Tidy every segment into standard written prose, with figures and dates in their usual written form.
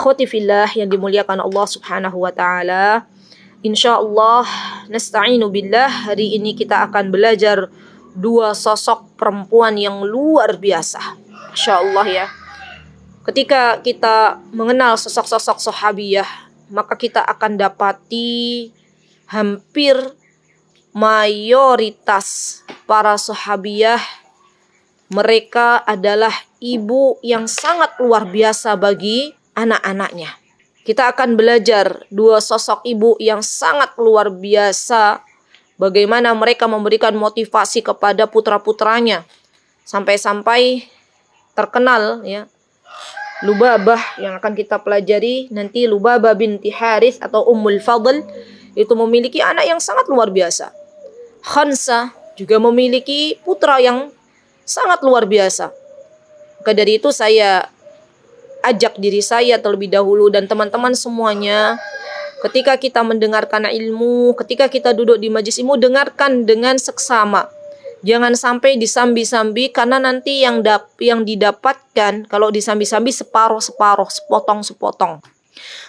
Ikhwati fillah yang dimuliakan Allah Subhanahu wa taala. Insyaallah nasta'inu billah, hari ini kita akan belajar dua sosok perempuan yang luar biasa. Insyaallah ya. Ketika kita mengenal sosok-sosok sahabiyah, maka kita akan dapati hampir mayoritas para sahabiyah mereka adalah ibu yang sangat luar biasa bagi anak-anaknya. Kita akan belajar dua sosok ibu yang sangat luar biasa, bagaimana mereka memberikan motivasi kepada putra-putranya sampai-sampai terkenal ya. Lubabah yang akan kita pelajari nanti, Lubabah binti Harith atau Ummul Fadl, itu memiliki anak yang sangat luar biasa. Khansa juga memiliki putra yang sangat luar biasa. Maka dari itu saya ajak diri saya terlebih dahulu dan teman-teman semuanya, ketika kita mendengarkan ilmu, ketika kita duduk di majelis ilmu, dengarkan dengan seksama. Jangan sampai disambi-sambi, karena nanti yang didapatkan kalau disambi-sambi separuh-separuh, sepotong-sepotong.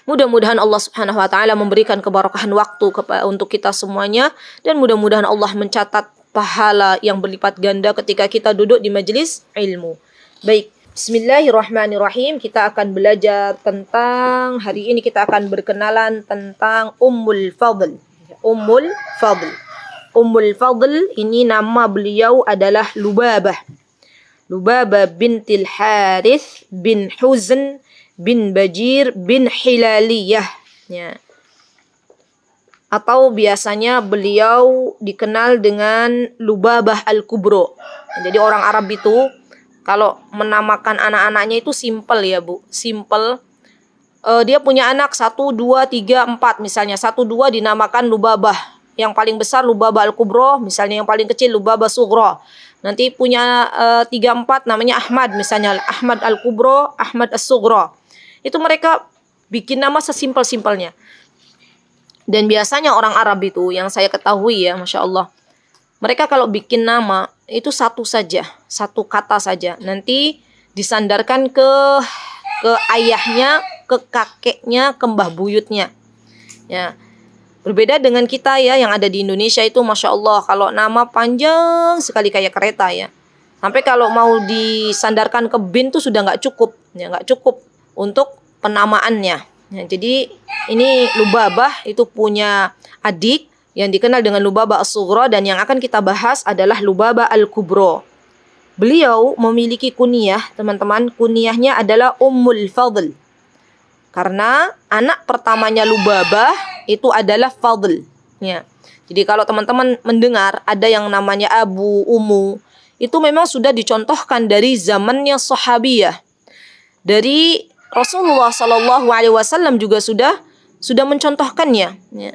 Mudah-mudahan Allah Subhanahu wa taala memberikan keberkahan waktu untuk kita semuanya, dan mudah-mudahan Allah mencatat pahala yang berlipat ganda ketika kita duduk di majelis ilmu. Baik, bismillahirrahmanirrahim. Kita akan belajar tentang, hari ini kita akan berkenalan tentang Ummul Fadl. Ummul Fadl. Ummul Fadl ini nama beliau adalah Lubabah. Lubabah bintil Harith bin Huzn bin Bajir bin Hilaliyah. Ya. Atau biasanya beliau dikenal dengan Lubabah Al-Kubro. Jadi orang Arab itu kalau menamakan anak-anaknya itu simple ya Bu. Simple. Dia punya anak 1, 2, 3, 4 misalnya. 1, 2 dinamakan Lubabah. Yang paling besar Lubabah Al-Kubro. Misalnya yang paling kecil Lubabah Sughra. Nanti punya 3, 4 namanya Ahmad. Misalnya Ahmad Al-Kubro, Ahmad As-Sughra. Itu mereka bikin nama sesimpel-simpelnya. Dan biasanya orang Arab itu yang saya ketahui ya, Masya Allah, mereka kalau bikin nama itu satu saja, satu kata saja. Nanti disandarkan ke ayahnya, ke kakeknya, ke mbah buyutnya. Ya. Berbeda dengan kita ya yang ada di Indonesia itu, Masya Allah, kalau nama panjang sekali kayak kereta ya. Sampai kalau mau disandarkan ke bin tuh sudah nggak cukup, ya nggak cukup untuk penamaannya. Ya, jadi ini Lubabah itu punya adik yang dikenal dengan Lubabah As-Sughra, dan yang akan kita bahas adalah Lubabah Al-Kubro. Beliau memiliki kunyah, teman-teman. Kunyahnya adalah Ummul Fadl. Karena anak pertamanya Lubabah itu adalah Fadl. Ya. Jadi kalau teman-teman mendengar ada yang namanya Abu, Ummu, itu memang sudah dicontohkan dari zamannya sahabiyah. Dari Rasulullah Shallallahu Alaihi Wasallam juga sudah mencontohkannya. Ya.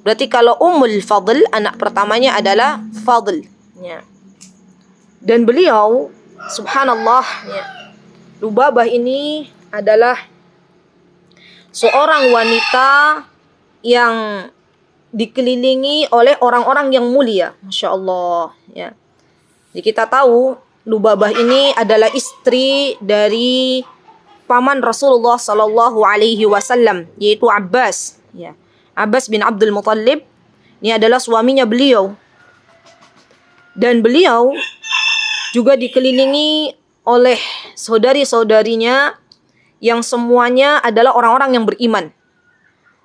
Berarti kalau Ummul Fadl, anak pertamanya adalah Fadl. Ya. Dan beliau, subhanallah, ya, Lubabah ini adalah seorang wanita yang dikelilingi oleh orang-orang yang mulia. Masya Allah. Ya. Jadi kita tahu Lubabah ini adalah istri dari paman Rasulullah Sallallahu Alaihi Wasallam, yaitu Abbas. Ya. Abbas bin Abdul Muttalib. Ini adalah suaminya beliau. Dan beliau juga dikelilingi oleh saudari-saudarinya yang semuanya adalah orang-orang yang beriman.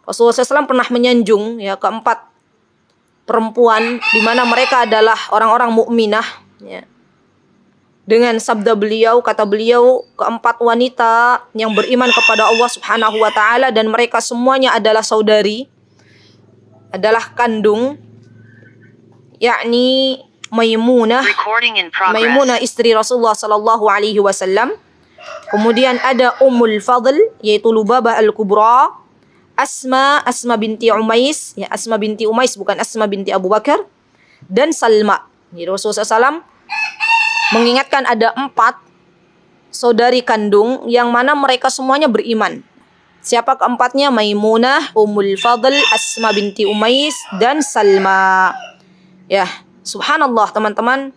Rasulullah SAW pernah menyanjung ya keempat perempuan di mana mereka adalah orang-orang mukminah. Ya. Dengan sabda beliau, kata beliau, keempat wanita yang beriman kepada Allah Subhanahu wa taala dan mereka semuanya adalah saudari, adalah kandung, yakni Maimunah istri Rasulullah sallallahu alaihi wasallam. Kemudian ada Ummul Fadl yaitu Lubabah Al-Kubra, Asma binti Umais, ya Asma binti Umais bukan Asma binti Abu Bakar, dan Salma. Jadi Rasulullah SAW mengingatkan ada 4 saudari kandung yang mana mereka semuanya beriman. Siapa keempatnya? Maimunah, Ummul Fadl, Asma binti Umais, dan Salma. Ya, subhanallah teman-teman.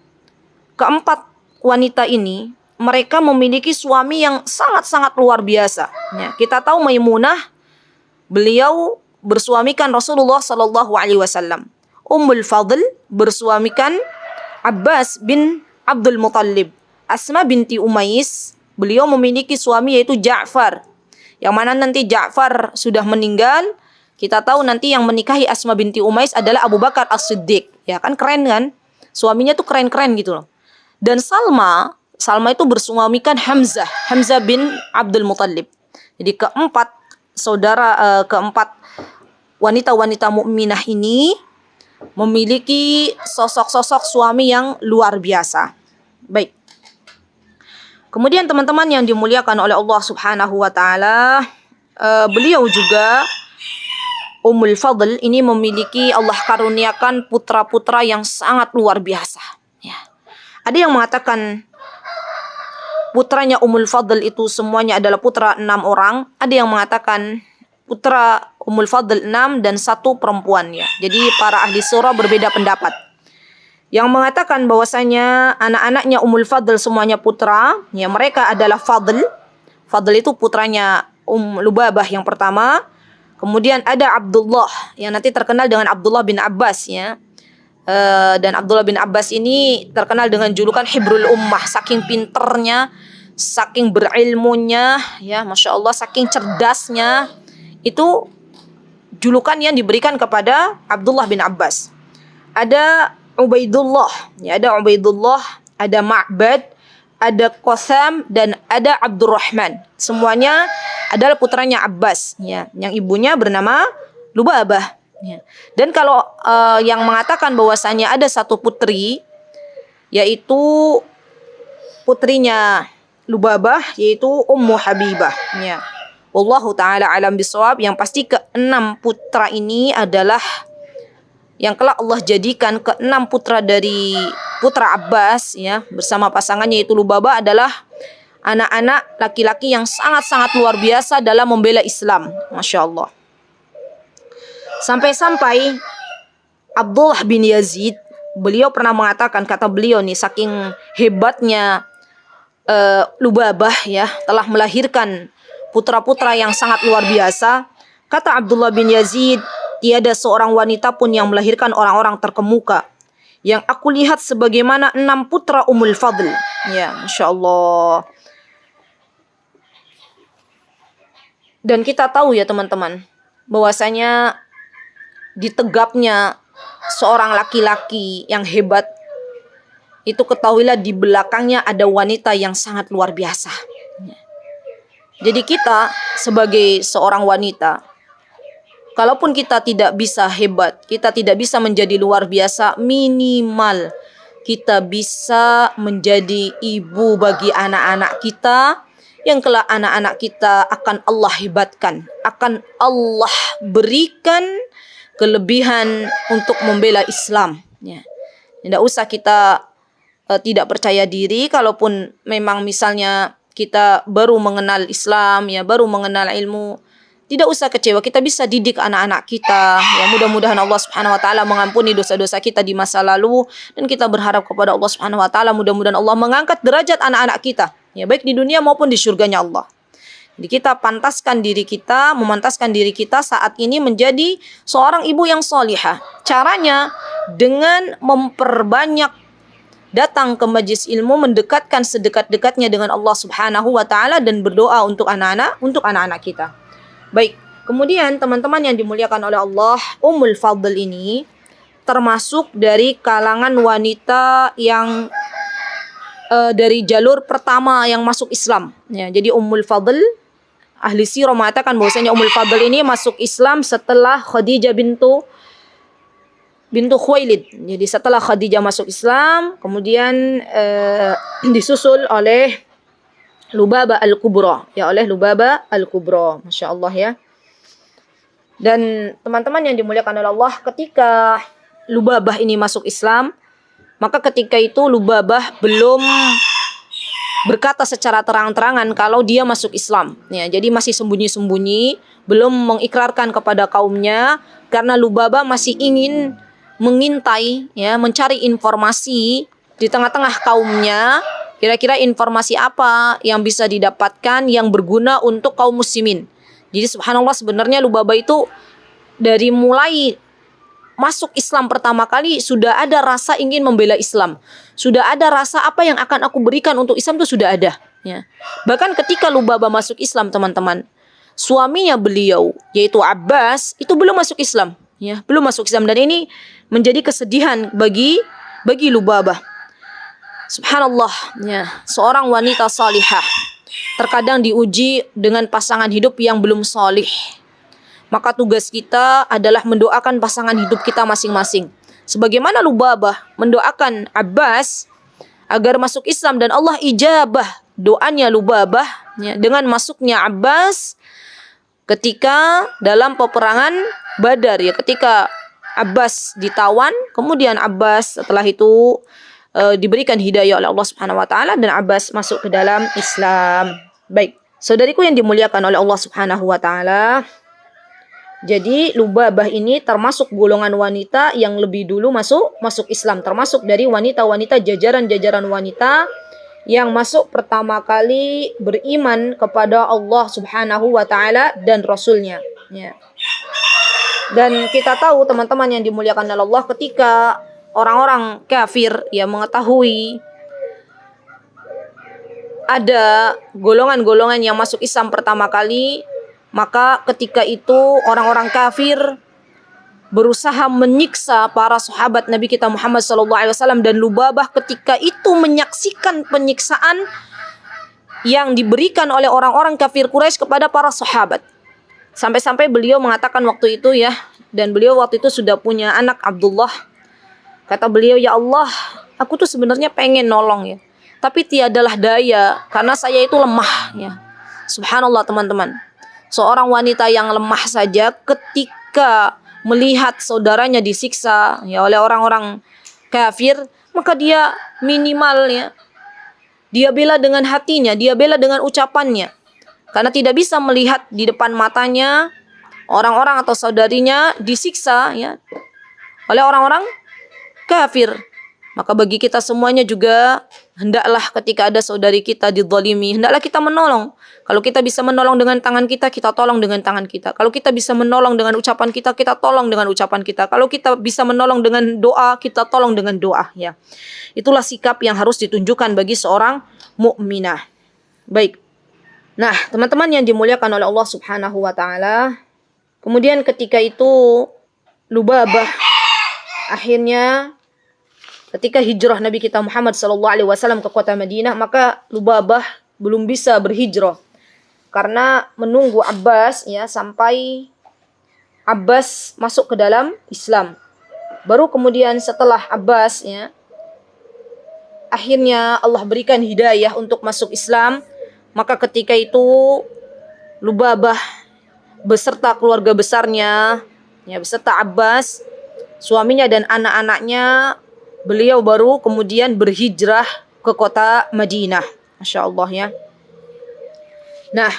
Keempat wanita ini mereka memiliki suami yang sangat-sangat luar biasa. Ya, kita tahu Maimunah, beliau bersuamikan Rasulullah Sallallahu Alaihi Wasallam. Ummul Fadl bersuamikan Abbas bin Abdul Muttalib. Asma binti Umais, beliau memiliki suami yaitu Ja'far. Yang mana nanti Ja'far sudah meninggal, kita tahu nanti yang menikahi Asma binti Umais adalah Abu Bakar As-Siddiq. Ya kan, keren kan? Suaminya tuh keren-keren gitu loh. Dan Salma itu bersuamikan Hamzah bin Abdul Muttalib. Jadi keempat wanita-wanita mukminah ini memiliki sosok-sosok suami yang luar biasa. Baik. Kemudian teman-teman yang dimuliakan oleh Allah Subhanahu wa taala, beliau juga Ummul Fadl ini memiliki, Allah karuniakan putra-putra yang sangat luar biasa. Ya. Ada yang mengatakan putranya Ummul Fadl itu semuanya adalah putra 6 orang. Ada yang mengatakan putra Ummul Fadl 6 dan 1 perempuan ya. Jadi para ahli surah berbeda pendapat. Yang mengatakan bahwasanya anak-anaknya Ummul Fadl semuanya putra, ya mereka adalah Fadl. Fadl itu putranya Lubabah yang pertama. Kemudian ada Abdullah yang nanti terkenal dengan Abdullah bin Abbas ya. Dan Abdullah bin Abbas ini terkenal dengan julukan Hibrul Ummah, saking pinternya, saking berilmunya ya, Masya Allah, saking cerdasnya. Itu julukan yang diberikan kepada Abdullah bin Abbas. Ada Ubaidullah, ya, ada Ma'bad, ada Qasam, dan ada Abdurrahman. Semuanya adalah putranya Abbas, ya, yang ibunya bernama Lubabah. Ya. Dan kalau yang mengatakan bahwasanya ada 1 putri, yaitu putrinya Lubabah, yaitu Ummu Habibah. Ya. Wallahu ta'ala alam bisawab. Yang pasti ke-6 putra ini adalah yang kelak Allah jadikan ke-6 putra dari putra Abbas ya, bersama pasangannya yaitu Lubabah, adalah anak-anak laki-laki yang sangat-sangat luar biasa dalam membela Islam. Masya Allah. Sampai-sampai Abdullah bin Yazid, beliau pernah mengatakan, kata beliau nih, saking hebatnya Lubabah ya, telah melahirkan putra-putra yang sangat luar biasa. Kata Abdullah bin Yazid, tiada seorang wanita pun yang melahirkan orang-orang terkemuka yang aku lihat sebagaimana 6 putra Ummul Fadl. Ya, Masya Allah. Dan kita tahu ya teman-teman, bahwasanya ditegapnya seorang laki-laki yang hebat, itu ketahuilah di belakangnya ada wanita yang sangat luar biasa. Jadi kita sebagai seorang wanita, kalaupun kita tidak bisa hebat, kita tidak bisa menjadi luar biasa, minimal kita bisa menjadi ibu bagi anak-anak kita, yang kelak anak-anak kita akan Allah hebatkan, akan Allah berikan kelebihan untuk membela Islam. Ya. Tidak usah kita tidak percaya diri, kalaupun memang misalnya kita baru mengenal Islam, ya baru mengenal ilmu, tidak usah kecewa, kita bisa didik anak-anak kita. Ya, mudah-mudahan Allah Subhanahu wa taala mengampuni dosa-dosa kita di masa lalu, dan kita berharap kepada Allah Subhanahu wa taala mudah-mudahan Allah mengangkat derajat anak-anak kita, ya baik di dunia maupun di surganya Allah. Jadi kita memantaskan diri kita saat ini menjadi seorang ibu yang salihah. Caranya dengan memperbanyak datang ke majelis ilmu, mendekatkan sedekat-dekatnya dengan Allah Subhanahu wa taala, dan berdoa untuk anak-anak kita. Baik, kemudian teman-teman yang dimuliakan oleh Allah, Ummul Fadl ini termasuk dari kalangan wanita yang dari jalur pertama yang masuk Islam. Ya, jadi Ummul Fadl, ahli sirah mengatakan bahwasanya Ummul Fadl ini masuk Islam setelah Khadijah bintu Khuwailid. Jadi setelah Khadijah masuk Islam, kemudian disusul oleh Lubabah Al-Kubra, ya, oleh Lubabah Al-Kubra. Masya Allah ya. Dan teman-teman yang dimuliakan oleh Allah, ketika Lubabah ini masuk Islam, maka ketika itu Lubabah belum berkata secara terang-terangan kalau dia masuk Islam. Ya, jadi masih sembunyi-sembunyi, belum mengikrarkan kepada kaumnya, karena Lubabah masih ingin mengintai, ya, mencari informasi di tengah-tengah kaumnya Kira-kira informasi apa yang bisa didapatkan yang berguna untuk kaum muslimin. Jadi subhanallah, sebenarnya Lubabah itu dari mulai masuk Islam pertama kali sudah ada rasa ingin membela Islam. Sudah ada rasa apa yang akan aku berikan untuk Islam itu sudah ada. Ya. Bahkan ketika Lubabah masuk Islam, teman-teman, suaminya beliau yaitu Abbas itu belum masuk Islam. Ya, belum masuk Islam, dan ini menjadi kesedihan bagi Lubabah. Subhanallah, ya, seorang wanita salihah terkadang diuji dengan pasangan hidup yang belum salih. Maka tugas kita adalah mendoakan pasangan hidup kita masing-masing. Sebagaimana Lubabah mendoakan Abbas agar masuk Islam dan Allah ijabah doanya Lubabah, ya, dengan masuknya Abbas ketika dalam peperangan Badar, ya, ketika Abbas ditawan, kemudian Abbas setelah itu diberikan hidayah oleh Allah Subhanahu wa taala dan Abbas masuk ke dalam Islam. Baik, saudariku yang dimuliakan oleh Allah Subhanahu wa taala. Jadi Lubabah ini termasuk golongan wanita yang lebih dulu masuk Islam, termasuk dari wanita-wanita jajaran wanita yang masuk pertama kali beriman kepada Allah Subhanahu wa taala dan Rasulnya. Ya. Dan kita tahu, teman-teman yang dimuliakan oleh Allah, ketika orang-orang kafir yang mengetahui ada golongan-golongan yang masuk Islam pertama kali, maka ketika itu orang-orang kafir berusaha menyiksa para sahabat Nabi kita Muhammad SAW, dan Lubabah ketika itu menyaksikan penyiksaan yang diberikan oleh orang-orang kafir Quraisy kepada para sahabat. Sampai-sampai beliau mengatakan waktu itu, ya, dan beliau waktu itu sudah punya anak Abdullah. Kata beliau, ya Allah, aku tuh sebenarnya pengen nolong, ya, tapi tiadalah daya karena saya itu lemah, ya. Subhanallah, teman-teman. Seorang wanita yang lemah saja ketika melihat saudaranya disiksa, ya, oleh orang-orang kafir, maka dia minimal, ya, dia bela dengan hatinya, dia bela dengan ucapannya. Karena tidak bisa melihat di depan matanya orang-orang atau saudarinya disiksa, ya, oleh orang-orang kafir. Maka bagi kita semuanya juga, hendaklah ketika ada saudari kita dizalimi, hendaklah kita menolong. Kalau kita bisa menolong dengan tangan kita, kita tolong dengan tangan kita. Kalau kita bisa menolong dengan ucapan kita, kita tolong dengan ucapan kita. Kalau kita bisa menolong dengan doa, kita tolong dengan doa, ya. Itulah sikap yang harus ditunjukkan bagi seorang mukminah. Baik. Nah, teman-teman yang dimuliakan oleh Allah Subhanahu wa taala, kemudian ketika itu Lubabah akhirnya ketika hijrah Nabi kita Muhammad SAW ke kota Madinah, maka Lubabah belum bisa berhijrah karena menunggu Abbas, ya, sampai Abbas masuk ke dalam Islam. Baru kemudian setelah Abbas, ya, akhirnya Allah berikan hidayah untuk masuk Islam. Maka ketika itu Lubabah beserta keluarga besarnya, ya, beserta Abbas, suaminya dan anak-anaknya, beliau baru kemudian berhijrah ke kota Madinah. Masya Allah, ya. Nah,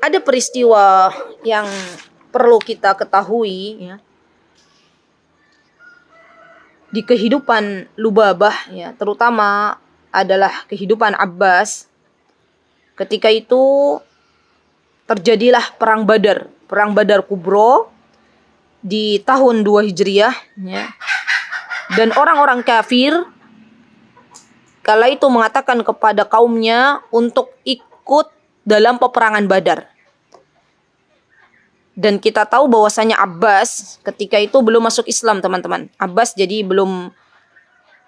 ada peristiwa yang perlu kita ketahui, ya, di kehidupan Lubabah, ya, terutama adalah kehidupan Abbas. Ketika itu terjadilah perang Badar Kubro di tahun 2 Hijriah, ya. Dan orang-orang kafir kala itu mengatakan kepada kaumnya untuk ikut dalam peperangan Badar. Dan kita tahu bahwasanya Abbas ketika itu belum masuk Islam, teman-teman. Abbas jadi belum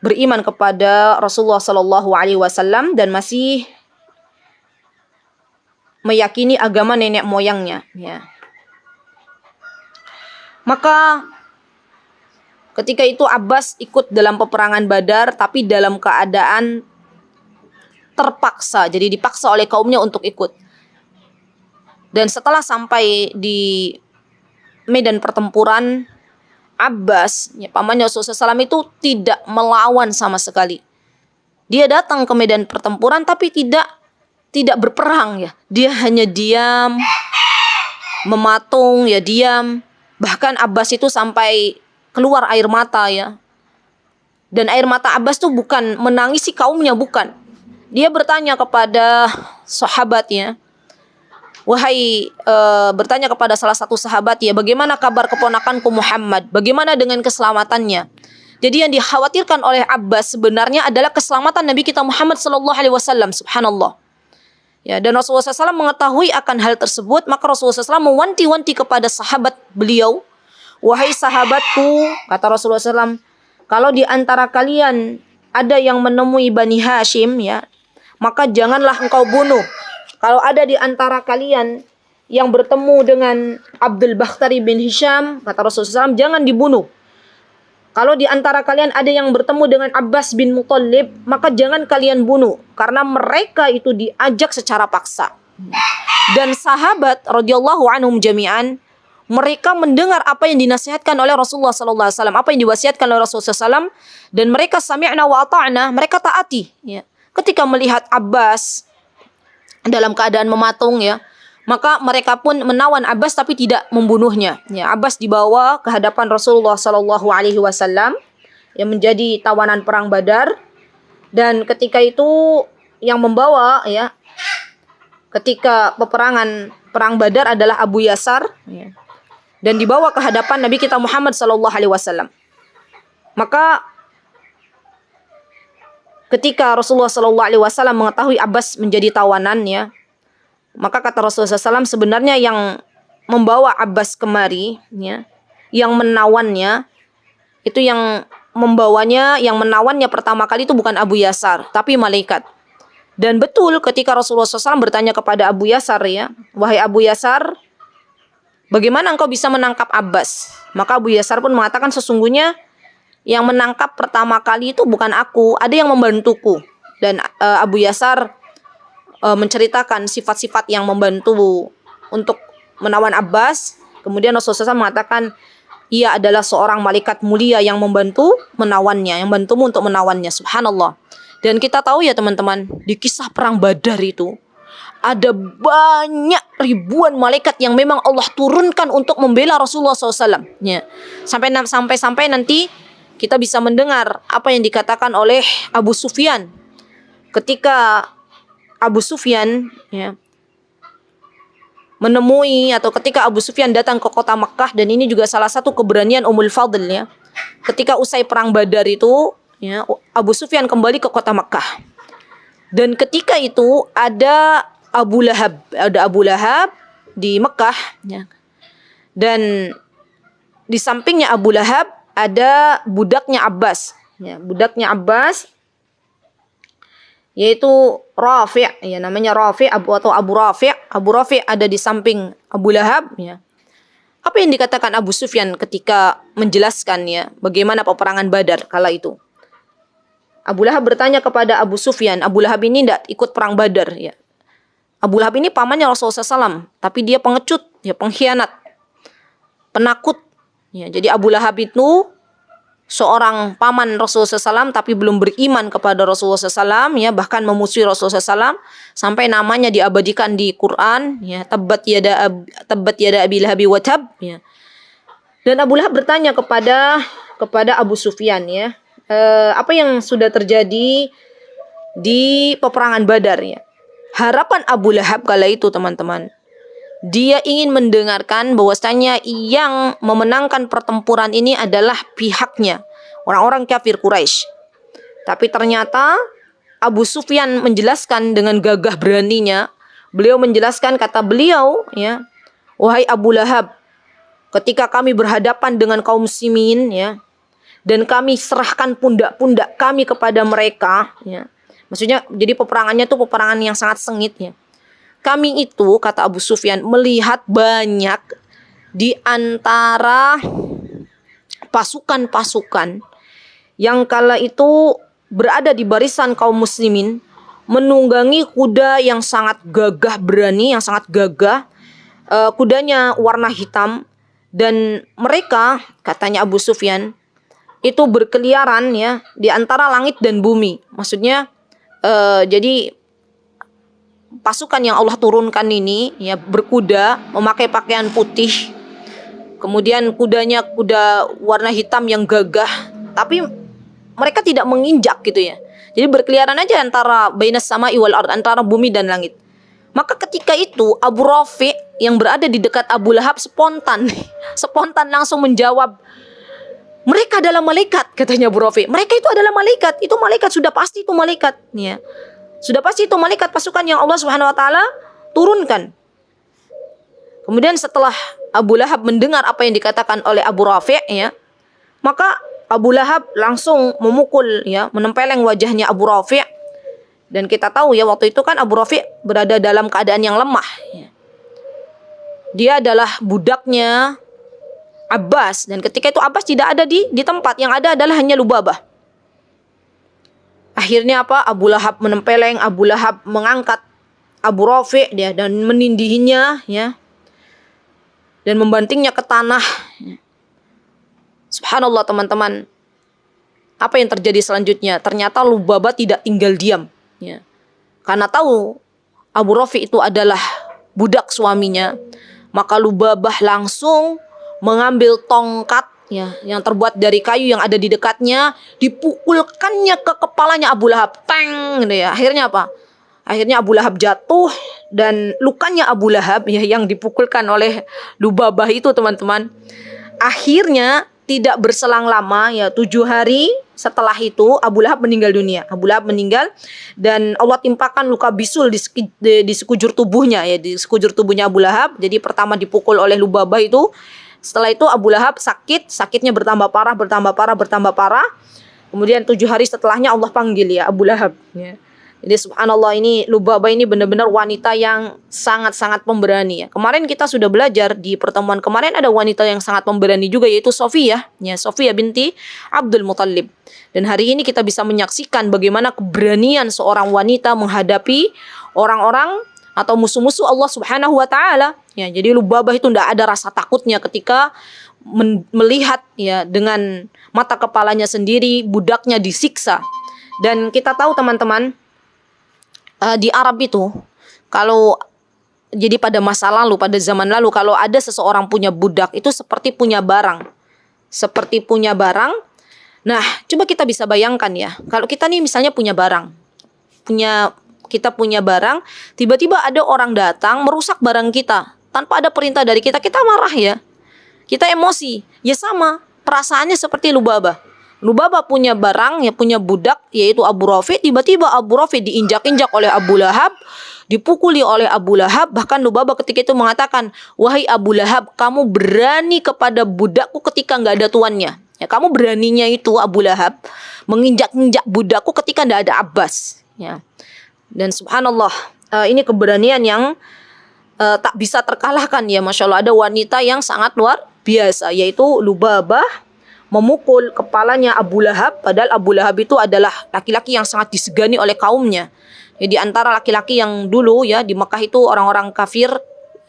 beriman kepada Rasulullah SAW dan masih meyakini agama nenek moyangnya, ya. Maka ketika itu Abbas ikut dalam peperangan Badar, tapi dalam keadaan terpaksa. Jadi dipaksa oleh kaumnya untuk ikut. Dan setelah sampai di medan pertempuran, Abbas, ya, pamannya Rasulullah SAW, itu tidak melawan sama sekali. Dia datang ke medan pertempuran tapi tidak berperang, ya. Dia hanya diam, mematung, ya, diam. Bahkan Abbas itu sampai keluar air mata, ya. Dan air mata Abbas tuh bukan menangisi kaumnya, bukan. Dia bertanya kepada sahabatnya, bertanya kepada salah satu sahabat, ya, bagaimana kabar keponakanku Muhammad? Bagaimana dengan keselamatannya? Jadi yang dikhawatirkan oleh Abbas sebenarnya adalah keselamatan Nabi kita Muhammad sallallahu alaihi wasallam, subhanallah. Ya, dan Rasulullah SAW mengetahui akan hal tersebut, maka Rasulullah SAW mewanti-wanti kepada sahabat beliau, wahai sahabatku, kata Rasulullah SAW, kalau di antara kalian ada yang menemui Bani Hashim, ya, maka janganlah engkau bunuh. Kalau ada di antara kalian yang bertemu dengan Abdul Bakhtari bin Hisham, kata Rasulullah SAW, jangan dibunuh. Kalau di antara kalian ada yang bertemu dengan Abbas bin Muttalib, maka jangan kalian bunuh, karena mereka itu diajak secara paksa. Dan sahabat radhiyallahu anhum jami'an, mereka mendengar apa yang dinasihatkan oleh Rasulullah sallallahu alaihi wasallam, apa yang diwasiatkan oleh Rasulullah SAW, dan mereka sami'na wa ata'na, mereka taati, ya. Ketika melihat Abbas dalam keadaan mematung, ya, maka mereka pun menawan Abbas tapi tidak membunuhnya. Ya, Abbas dibawa ke hadapan Rasulullah sallallahu alaihi wasallam yang menjadi tawanan perang Badar, dan ketika itu yang membawa, ya, ketika perang Badar adalah Abu Yasar, ya, dan dibawa ke hadapan Nabi kita Muhammad sallallahu alaihi wasallam. Maka ketika Rasulullah sallallahu alaihi wasallam mengetahui Abbas menjadi tawanan, ya, maka kata Rasulullah SAW, sebenarnya yang membawa Abbas kemari, ya, yang menawannya, itu yang membawanya, yang menawannya pertama kali itu bukan Abu Yasar, tapi malaikat. Dan betul ketika Rasulullah SAW bertanya kepada Abu Yasar, ya, wahai Abu Yasar, bagaimana engkau bisa menangkap Abbas? Maka Abu Yasar pun mengatakan, sesungguhnya yang menangkap pertama kali itu bukan aku, ada yang membantuku. Dan Abu Yasar menceritakan sifat-sifat yang membantu untuk menawan Abbas. Kemudian Rasulullah SAW mengatakan, ia adalah seorang malaikat mulia yang membantu menawannya, yang bantumu untuk menawannya. Subhanallah. Dan kita tahu, ya teman-teman, di kisah perang Badar itu ada banyak ribuan malaikat yang memang Allah turunkan untuk membela Rasulullah SAW. Ya. Sampai nanti kita bisa mendengar apa yang dikatakan oleh Abu Sufyan ketika Abu Sufyan, ya, menemui, atau ketika Abu Sufyan datang ke kota Mekah, dan ini juga salah satu keberanian Ummul Fadl, ya. Ketika usai perang Badar itu, ya, Abu Sufyan kembali ke kota Mekah. Dan ketika itu ada Abu Lahab di Mekah, ya. Dan di sampingnya Abu Lahab ada budaknya Abbas, ya, budaknya Abbas, yaitu Rafi', ya, namanya Rafi' atau Abu Rafi'. Abu Rafi' ada di samping Abu Lahab, ya. Apa yang dikatakan Abu Sufyan ketika menjelaskan, ya, bagaimana peperangan Badar kala itu? Abu Lahab bertanya kepada Abu Sufyan, Abu Lahab ini tidak ikut perang Badar, ya. Abu Lahab ini pamannya Rasulullah SAW, tapi dia pengecut, ya, pengkhianat, penakut, ya. Jadi Abu Lahab itu seorang paman Rasulullah SAW tapi belum beriman kepada Rasulullah SAW, ya, bahkan memusuhi Rasulullah SAW sampai namanya diabadikan di Quran, ya, tabbat yada Abi Lahab wa tab, ya. Dan Abu Lahab bertanya kepada Abu Sufyan, ya, apa yang sudah terjadi di peperangan Badar, ya. Harapan Abu Lahab kala itu, teman-teman, dia ingin mendengarkan bahwasanya yang memenangkan pertempuran ini adalah pihaknya, orang-orang kafir Quraisy. Tapi ternyata Abu Sufyan menjelaskan dengan gagah beraninya. Beliau menjelaskan, kata beliau, ya, wahai Abu Lahab, ketika kami berhadapan dengan kaum muslimin, ya, dan kami serahkan pundak-pundak kami kepada mereka, ya. Maksudnya jadi peperangannya itu peperangan yang sangat sengit, ya. Kami itu, kata Abu Sufyan, melihat banyak di antara pasukan-pasukan yang kala itu berada di barisan kaum muslimin, menunggangi kuda yang sangat gagah berani, yang sangat gagah. Kudanya warna hitam, dan mereka, katanya Abu Sufyan, itu berkeliaran, ya, di antara langit dan bumi. Maksudnya jadi pasukan yang Allah turunkan ini, ya, berkuda, memakai pakaian putih. Kemudian kudanya kuda warna hitam yang gagah. Tapi mereka tidak menginjak gitu ya. Jadi berkeliaran aja antara bainas sama'i wal ard, antara bumi dan langit. Maka ketika itu Abu Rafi yang berada di dekat Abu Lahab spontan langsung menjawab, mereka adalah malaikat, katanya Abu Rafi. Mereka itu adalah malaikat, itu malaikat, sudah pasti itu malaikat, ya. Sudah pasti itu malaikat pasukan yang Allah Subhanahu wa taala turunkan. Kemudian setelah Abu Lahab mendengar apa yang dikatakan oleh Abu Rafi, ya, maka Abu Lahab langsung memukul, ya, menempeleng wajahnya Abu Rafi. Dan kita tahu ya waktu itu kan Abu Rafi berada dalam keadaan yang lemah. Dia adalah budaknya Abbas, dan ketika itu Abbas tidak ada di tempat, yang ada adalah hanya Lubabah. Akhirnya apa? Abu Lahab menempeleng, Abu Lahab mengangkat Abu Rafi dia dan menindihinya, ya, dan membantingnya ke tanah. Subhanallah teman-teman. Apa yang terjadi selanjutnya? Ternyata Lubabah tidak tinggal diam. Ya. Karena tahu Abu Rafi itu adalah budak suaminya, maka Lubabah langsung mengambil tongkat, ya, yang terbuat dari kayu yang ada di dekatnya, dipukulkannya ke kepalanya Abu Lahab. Teng, gitu ya. Akhirnya apa? Akhirnya Abu Lahab jatuh, dan lukanya Abu Lahab, ya, yang dipukulkan oleh Lubabah itu teman-teman, akhirnya tidak berselang lama, ya, 7 hari setelah itu Abu Lahab meninggal dunia. Abu Lahab meninggal dan Allah timpakan luka bisul di sekujur tubuhnya, ya, di sekujur tubuhnya Abu Lahab. Jadi pertama dipukul oleh Lubabah itu. Setelah itu Abu Lahab sakitnya bertambah parah. Kemudian 7 hari setelahnya Allah panggil, ya, Abu Lahab, ya. Jadi subhanallah, ini Lubabah ini benar-benar wanita yang sangat-sangat pemberani, ya. Kemarin kita sudah belajar di pertemuan kemarin ada wanita yang sangat pemberani juga, yaitu Sofiyah, ya, Sofiyah binti Abdul Muthalib. Dan hari ini kita bisa menyaksikan bagaimana keberanian seorang wanita menghadapi orang-orang atau musuh-musuh Allah Subhanahu wa taala, ya. Jadi Lubabah itu tidak ada rasa takutnya ketika melihat, ya, dengan mata kepalanya sendiri budaknya disiksa. Dan kita tahu teman-teman, di Arab itu, kalau jadi pada masa lalu, pada zaman lalu, kalau ada seseorang punya budak, itu seperti punya barang. Nah, coba kita bisa bayangkan, ya, kalau kita nih misalnya punya barang, kita punya barang, tiba-tiba ada orang datang merusak barang kita tanpa ada perintah dari kita, kita marah, ya, kita emosi, ya, sama perasaannya seperti Lubabah. Lubabah punya barang, ya, punya budak, yaitu Abu Rafi. Tiba-tiba Abu Rafi diinjak-injak oleh Abu Lahab, dipukuli oleh Abu Lahab. Bahkan Lubabah ketika itu mengatakan, wahai Abu Lahab, kamu berani kepada budakku ketika nggak ada tuannya. Ya, kamu beraninya itu Abu Lahab menginjak-injak budakku ketika nggak ada Abbas. Ya. Dan subhanallah, ini keberanian yang tak bisa terkalahkan, ya, Masya Allah. Ada wanita yang sangat luar biasa, yaitu Lubabah memukul kepalanya Abu Lahab, padahal Abu Lahab itu adalah laki-laki yang sangat disegani oleh kaumnya. Ya, di antara laki-laki yang dulu, ya, di Mekah itu orang-orang kafir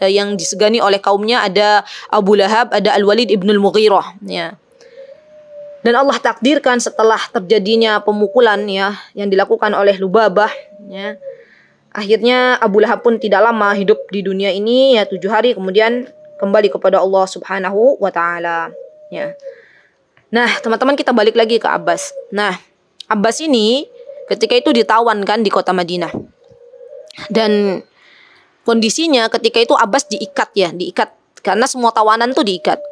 yang disegani oleh kaumnya ada Abu Lahab, ada Al-Walid ibn al-Mughirah, ya. Dan Allah takdirkan setelah terjadinya pemukulan, ya, yang dilakukan oleh Lubabah, ya, akhirnya Abu Lahab pun tidak lama hidup di dunia ini, ya, 7 hari kemudian kembali kepada Allah Subhanahu wa taala, ya. Nah, teman-teman, kita balik lagi ke Abbas. Nah, Abbas ini ketika itu ditawan kan di kota Madinah. Dan kondisinya ketika itu Abbas diikat, ya, diikat. Karena semua tawanan tuh diikat.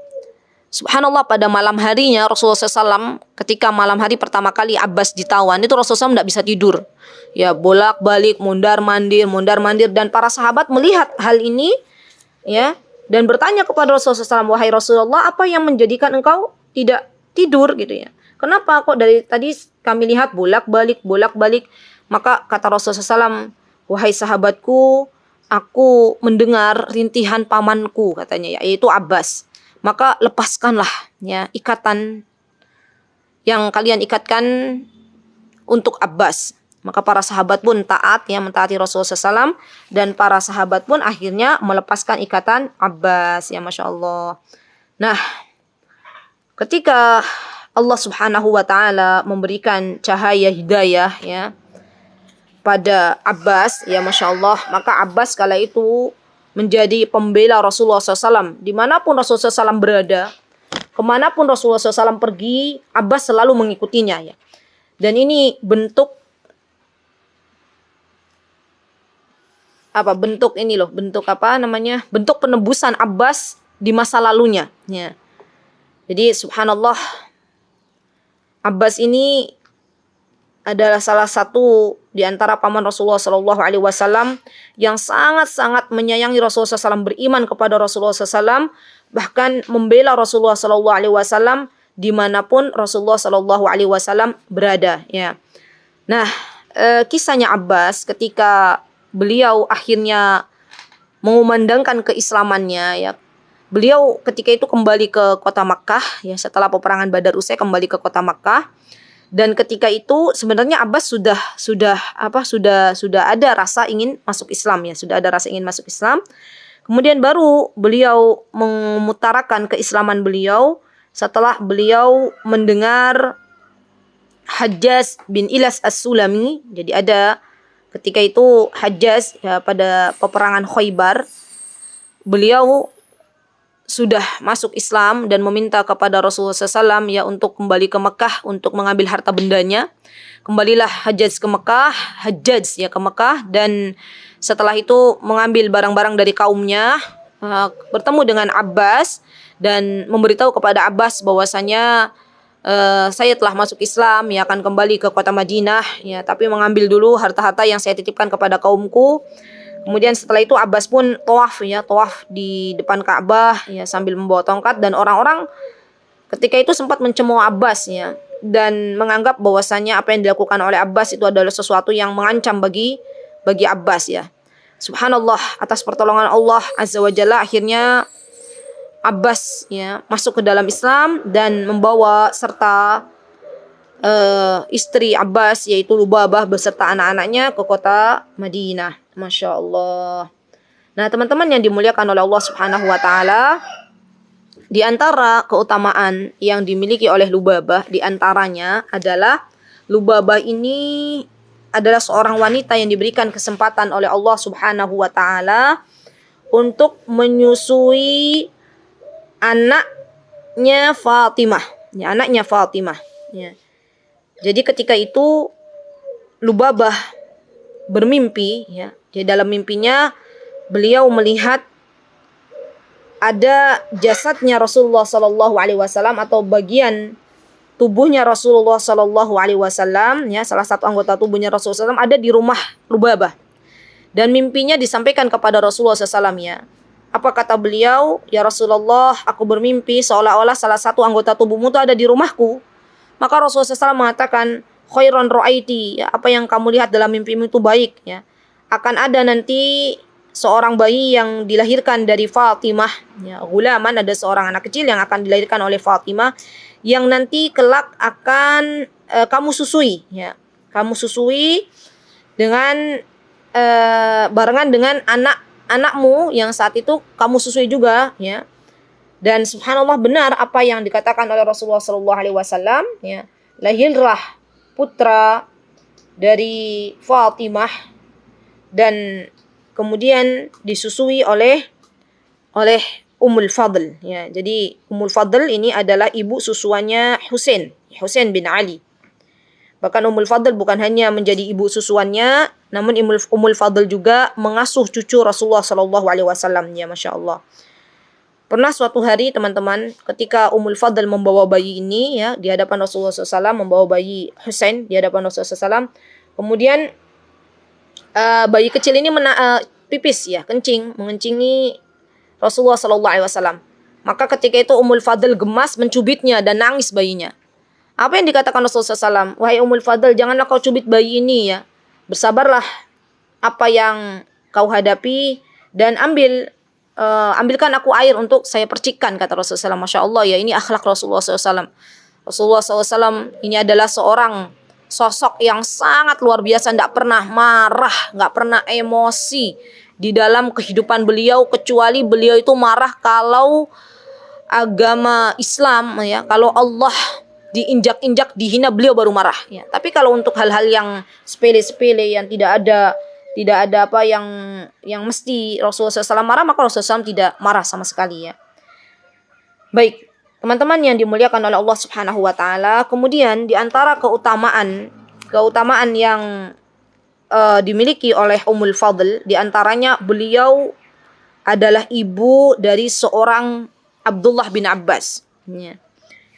Subhanallah, pada malam harinya Rasulullah SAW, ketika malam hari pertama kali Abbas ditawan, itu Rasulullah SAW tidak bisa tidur. Ya, bolak-balik, mundar-mandir. Dan para sahabat melihat hal ini, ya, dan bertanya kepada Rasulullah SAW, wahai Rasulullah, apa yang menjadikan engkau tidak tidur, gitu, ya? Kenapa kok dari tadi kami lihat bolak-balik? Maka kata Rasulullah SAW, wahai sahabatku, aku mendengar rintihan pamanku, katanya, yaitu Abbas. Maka lepaskanlah, ya, ikatan yang kalian ikatkan untuk Abbas. Maka para sahabat pun taat, ya, mentaati Rasulullah SAW, dan para sahabat pun akhirnya melepaskan ikatan Abbas, ya, Masya Allah. Nah, ketika Allah Subhanahu wa taala memberikan cahaya hidayah, ya, pada Abbas, ya, Masya Allah, maka Abbas kala itu menjadi pembela Rasulullah SAW. Dimanapun Rasulullah SAW berada, kemanapun Rasulullah SAW pergi, Abbas selalu mengikutinya, ya. Dan ini bentuk bentuk penebusan Abbas di masa lalunya, ya. Jadi subhanallah, Abbas ini adalah salah satu di antara paman Rasulullah Shallallahu Alaihi Wasallam yang sangat-sangat menyayangi Rasulullah SAW, beriman kepada Rasulullah SAW, bahkan membela Rasulullah Shallallahu Alaihi Wasallam dimanapun Rasulullah Shallallahu Alaihi Wasallam berada, ya. Nah, kisahnya Abbas ketika beliau akhirnya mengumandangkan keislamannya, ya. Beliau ketika itu kembali ke kota Makkah, ya, setelah peperangan Badar usai kembali ke kota Makkah. Dan ketika itu sebenarnya Abbas sudah ada rasa ingin masuk Islam, ya, sudah ada rasa ingin masuk Islam. Kemudian baru beliau mengutarakan keislaman beliau setelah beliau mendengar Hajjaj bin Ilyas As-Sulami. Jadi ada ketika itu Hajjaj, ya, pada peperangan Khaybar, beliau sudah masuk Islam dan meminta kepada Rasulullah SAW, ya, untuk kembali ke Mekah untuk mengambil harta bendanya. Kembalilah Hajjaj ke Mekah, dan setelah itu mengambil barang-barang dari kaumnya, bertemu dengan Abbas dan memberitahu kepada Abbas bahwasanya saya telah masuk Islam, ya, akan kembali ke kota Madinah, ya, tapi mengambil dulu harta-harta yang saya titipkan kepada kaumku. Kemudian setelah itu Abbas pun tawaf di depan Ka'bah, ya, sambil membawa tongkat, dan orang-orang ketika itu sempat mencemooh Abbas, ya, dan menganggap bahwasanya apa yang dilakukan oleh Abbas itu adalah sesuatu yang mengancam bagi Abbas, ya. Subhanallah, atas pertolongan Allah Azza wa Jalla akhirnya Abbas, ya, masuk ke dalam Islam dan membawa serta istri Abbas yaitu Lubabah beserta anak-anaknya ke kota Madinah. Masya Allah. Nah, teman-teman yang dimuliakan oleh Allah Subhanahu wa Ta'ala, di antara keutamaan yang dimiliki oleh Lubabah, di antaranya adalah Lubabah ini adalah seorang wanita yang diberikan kesempatan oleh Allah Subhanahu wa Ta'ala untuk menyusui anaknya Fatimah, ya. Jadi ketika itu Lubabah bermimpi, ya. Jadi dalam mimpinya beliau melihat ada jasadnya Rasulullah Sallallahu Alaihi Wasallam atau bagian tubuhnya Rasulullah Sallallahu Alaihi Wasallam, ya, salah satu anggota tubuhnya Rasulullah SAW ada di rumah Lubabah. Dan mimpinya disampaikan kepada Rasulullah SAW, ya. Apa kata beliau? Ya Rasulullah, aku bermimpi seolah-olah salah satu anggota tubuhmu itu ada di rumahku. Maka Rasulullah SAW mengatakan, khairan ra'aiti, ya, apa yang kamu lihat dalam mimpimu itu baik, ya. Akan ada nanti seorang bayi yang dilahirkan dari Fatimah, ya, gulaman, ada seorang anak kecil yang akan dilahirkan oleh Fatimah yang nanti kelak akan kamu susui, ya. Kamu susui dengan barengan dengan anakmu yang saat itu kamu susui juga, ya. Dan subhanallah, benar apa yang dikatakan oleh Rasulullah SAW, ya. Lahirlah putra dari Fatimah dan kemudian disusui oleh Ummul Fadl, ya. Jadi Ummul Fadl ini adalah ibu susuannya Husain bin Ali. Bahkan Ummul Fadl bukan hanya menjadi ibu susuannya, namun Ummul Fadl juga mengasuh cucu Rasulullah Sallallahu Alaihi Wasallam, ya, masya Allah. Pernah suatu hari teman-teman, ketika Ummul Fadl membawa bayi ini, ya, di hadapan Rasulullah SAW, membawa bayi Husain di hadapan Rasulullah SAW, kemudian bayi kecil ini pipis, ya, mengencingi Rasulullah Sallallahu Alaihi Wasallam. Maka ketika itu Ummul Fadl gemas mencubitnya dan nangis bayinya. Apa yang dikatakan Rasulullah SAW? Wahai Ummul Fadl, janganlah kau cubit bayi ini, ya. Bersabarlah apa yang kau hadapi dan ambilkan aku air untuk saya percikkan, kata Rasulullah SAW. Masya Allah, ya, ini akhlak Rasulullah SAW. Rasulullah SAW ini adalah seorang sosok yang sangat luar biasa, tidak pernah marah, nggak pernah emosi di dalam kehidupan beliau, kecuali beliau itu marah kalau agama Islam, ya, kalau Allah diinjak-injak, dihina, beliau baru marah, ya. Tapi kalau untuk hal-hal yang sepele-sepele yang tidak ada apa yang mesti Rasulullah SAW marah, maka Rasulullah SAW tidak marah sama sekali, ya. Baik, Teman-teman yang dimuliakan oleh Allah Subhanahu wa taala, kemudian di antara keutamaan yang dimiliki oleh Ummul Fadl, di antaranya beliau adalah ibu dari seorang Abdullah bin Abbas. Ya.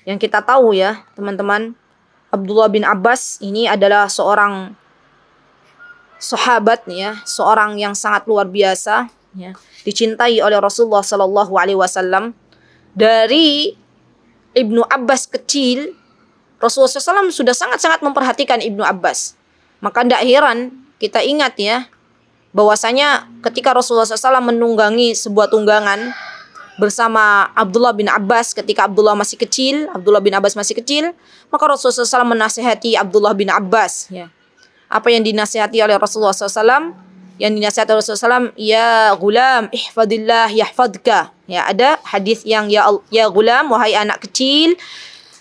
Yang kita tahu ya, teman-teman, Abdullah bin Abbas ini adalah seorang sahabat ya, seorang yang sangat luar biasa ya, dicintai oleh Rasulullah sallallahu alaihi wasallam. Dari Ibnu Abbas kecil, Rasulullah SAW sudah sangat-sangat memperhatikan Ibnu Abbas. Maka tidak heran kita ingat ya, bahwasanya ketika Rasulullah SAW menunggangi sebuah tunggangan bersama Abdullah bin Abbas ketika Abdullah bin Abbas masih kecil, maka Rasulullah SAW menasihati Abdullah bin Abbas ya. Apa yang dinasihati oleh Rasulullah SAW? Yang dinasihati oleh Rasulullah SAW, ya gulam, ihfadillah yahfadka. Ya, ada hadis yang ya gulam, wahai anak kecil,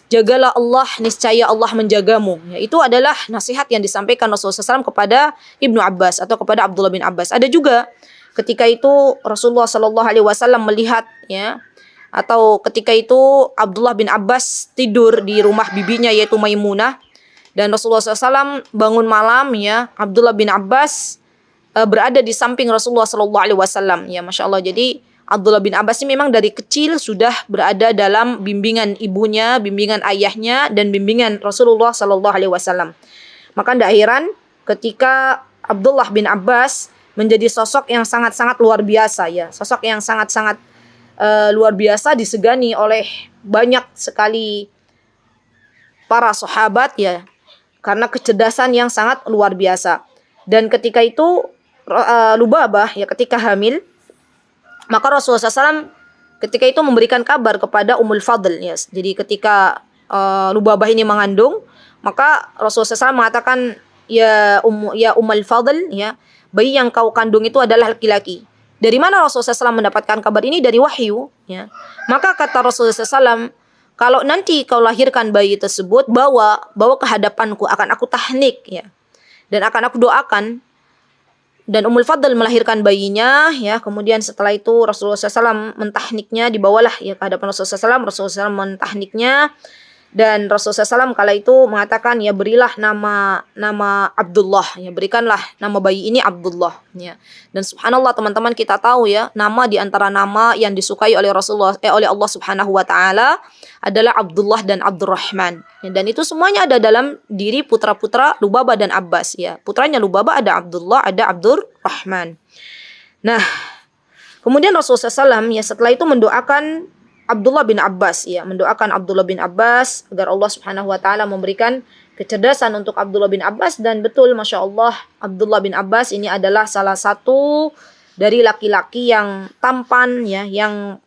jagalah Allah, niscaya Allah menjagamu. Ya, itu adalah nasihat yang disampaikan Rasulullah SAW kepada Ibnu Abbas atau kepada Abdullah bin Abbas. Ada juga ketika itu Rasulullah SAW melihat ya, atau ketika itu Abdullah bin Abbas tidur di rumah bibinya yaitu Maimunah, dan Rasulullah SAW bangun malam ya, Abdullah bin Abbas berada di samping Rasulullah SAW ya, Masya Allah. Jadi Abdullah bin Abbas ini memang dari kecil sudah berada dalam bimbingan ibunya, bimbingan ayahnya, dan bimbingan Rasulullah SAW. Maka tidak heran ketika Abdullah bin Abbas menjadi sosok yang sangat-sangat luar biasa ya, sosok yang sangat-sangat luar biasa, disegani oleh banyak sekali para sahabat ya, karena kecerdasan yang sangat luar biasa. Dan ketika itu Lubabah ya ketika hamil, maka Rasulullah SAW ketika itu memberikan kabar kepada Ummul Fadl ya. Jadi ketika Lubabah ini mengandung, maka Rasulullah SAW mengatakan, ya Ummul Fadl ya, bayi yang kau kandung itu adalah laki-laki. Dari mana Rasulullah SAW mendapatkan kabar ini? Dari wahyu ya. Maka kata Rasulullah SAW, kalau nanti kau lahirkan bayi tersebut, bawa ke hadapanku, akan aku tahnik ya, dan akan aku doakan. Dan Ummul Fadl melahirkan bayinya ya. Kemudian setelah itu Rasulullah SAW mentahniknya, dibawalah ya ke hadapan Rasulullah SAW. Rasulullah SAW mentahniknya, dan Rasulullah SAW kala itu mengatakan, ya berilah nama Abdullah ya, berikanlah nama bayi ini Abdullah ya. Dan subhanallah teman-teman, kita tahu ya, nama di antara nama yang disukai oleh oleh Allah Subhanahu wa taala adalah Abdullah dan Abdurrahman ya. Dan itu semuanya ada dalam diri putra-putra Lubabah dan Abbas ya. Putranya Lubabah ada Abdullah, ada Abdurrahman. Nah, kemudian Rasulullah SAW ya setelah itu mendoakan Abdullah bin Abbas ya, mendoakan Abdullah bin Abbas agar Allah Subhanahu wa taala memberikan kecerdasan untuk Abdullah bin Abbas. Dan betul, Masya Allah, Abdullah bin Abbas ini adalah salah satu dari laki-laki yang tampan ya, yang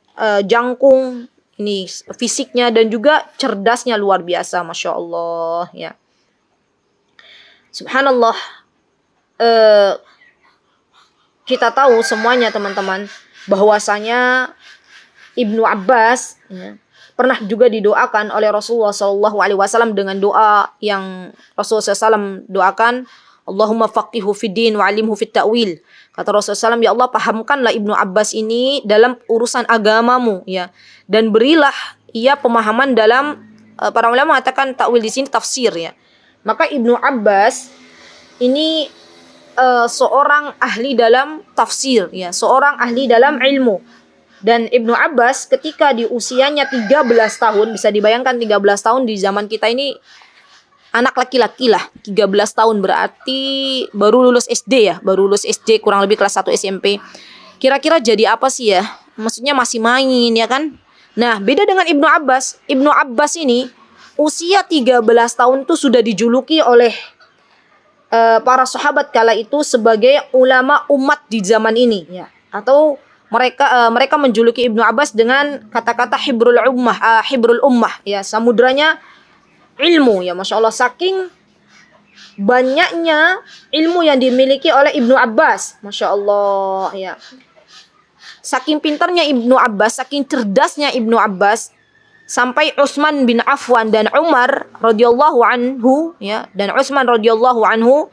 jangkung ini fisiknya, dan juga cerdasnya luar biasa, Masya Allah ya. Subhanallah, kita tahu semuanya teman-teman bahwasanya Ibnu Abbas ya, pernah juga didoakan oleh Rasulullah SAW dengan doa yang Rasulullah SAW doakan, Allahumma faqihu fid din wa alimhu fit ta'wil. Kata Rasulullah SAW, ya Allah, pahamkanlah Ibnu Abbas ini dalam urusan agamamu ya, dan berilah ia pemahaman dalam, para ulama mengatakan ta'wil di sini tafsir ya. Maka Ibnu Abbas ini seorang ahli dalam tafsir ya, seorang ahli dalam ilmu. Dan Ibnu Abbas ketika di usianya 13 tahun, bisa dibayangkan 13 tahun di zaman kita ini anak laki-laki lah, 13 tahun berarti baru lulus SD ya, baru lulus SD kurang lebih kelas 1 SMP. Kira-kira jadi apa sih ya? Maksudnya masih main ya kan? Nah, beda dengan Ibnu Abbas. Ibnu Abbas ini usia 13 tahun tuh sudah dijuluki oleh para sahabat kala itu sebagai ulama umat di zaman ini ya. Atau mereka menjuluki Ibnu Abbas dengan kata-kata hibrul ummah ya, samudranya ilmu ya, Masya Allah. Saking banyaknya ilmu yang dimiliki oleh Ibnu Abbas, Masya Allah ya. Saking pintarnya Ibnu Abbas, saking cerdasnya Ibnu Abbas, sampai Utsman bin Affan dan Umar radhiyallahu anhu ya, dan Utsman radhiyallahu anhu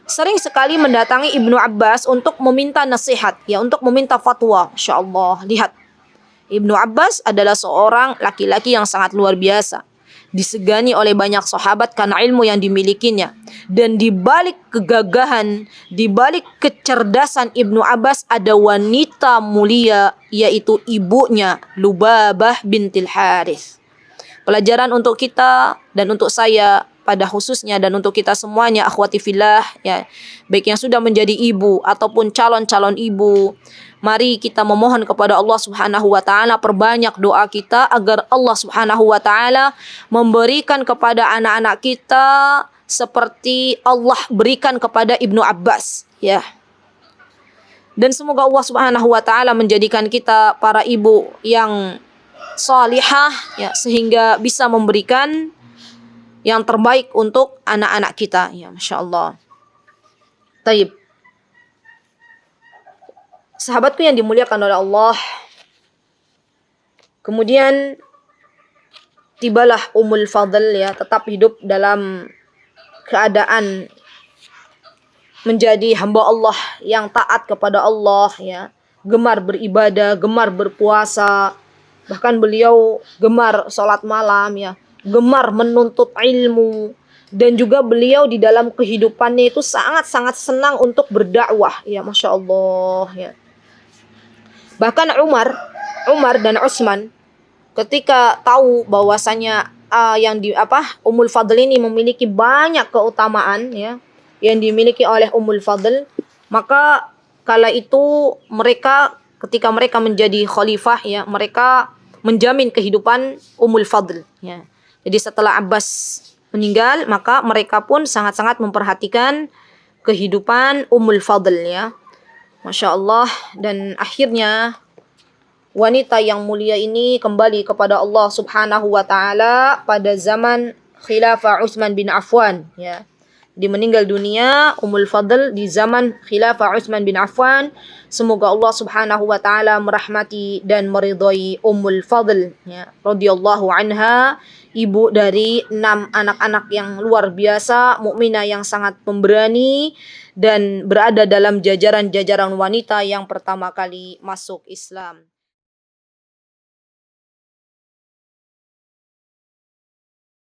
sering sekali mendatangi Ibnu Abbas untuk meminta nasihat ya, untuk meminta fatwa. Masya Allah, lihat Ibnu Abbas adalah seorang laki-laki yang sangat luar biasa, disegani oleh banyak sahabat karena ilmu yang dimilikinya. Dan di balik kegagahan, di balik kecerdasan Ibnu Abbas ada wanita mulia, yaitu ibunya Lubabah bintil Harits. Pelajaran untuk kita dan untuk saya pada khususnya, dan untuk kita semuanya akhwati fillah ya, baik yang sudah menjadi ibu ataupun calon-calon ibu, mari kita memohon kepada Allah Subhanahu wa taala, perbanyak doa kita agar Allah Subhanahu wa taala memberikan kepada anak-anak kita seperti Allah berikan kepada Ibnu Abbas ya. Dan semoga Allah Subhanahu wa taala menjadikan kita para ibu yang salihah ya, sehingga bisa memberikan yang terbaik untuk anak-anak kita ya, Masya Allah. Taib. Sahabatku yang dimuliakan oleh Allah, kemudian tibalah Ummul Fadl ya, tetap hidup dalam keadaan menjadi hamba Allah yang taat kepada Allah ya, gemar beribadah, gemar berpuasa, bahkan beliau gemar sholat malam ya, gemar menuntut ilmu, dan juga beliau di dalam kehidupannya itu sangat-sangat senang untuk berdakwah ya, Masya Allah ya. Bahkan Umar dan Utsman ketika tahu bahwasanya Ummul Fadl ini memiliki banyak keutamaan ya yang dimiliki oleh Ummul Fadl, maka kala itu ketika mereka menjadi khalifah ya, mereka menjamin kehidupan Ummul Fadl ya. Jadi setelah Abbas meninggal, maka mereka pun sangat-sangat memperhatikan kehidupan Ummul Fadl ya. Masya Allah. Dan akhirnya wanita yang mulia ini kembali kepada Allah Subhanahu wa taala pada zaman Khilafah Utsman bin Affan ya. Dia meninggal dunia Ummul Fadl di zaman Khilafah Utsman bin Affan. Semoga Allah Subhanahu wa taala merahmati dan meridhai Ummul Fadl ya, radhiyallahu anha, ibu dari 6 anak-anak yang luar biasa, mukminah yang sangat pemberani dan berada dalam jajaran-jajaran wanita yang pertama kali masuk Islam.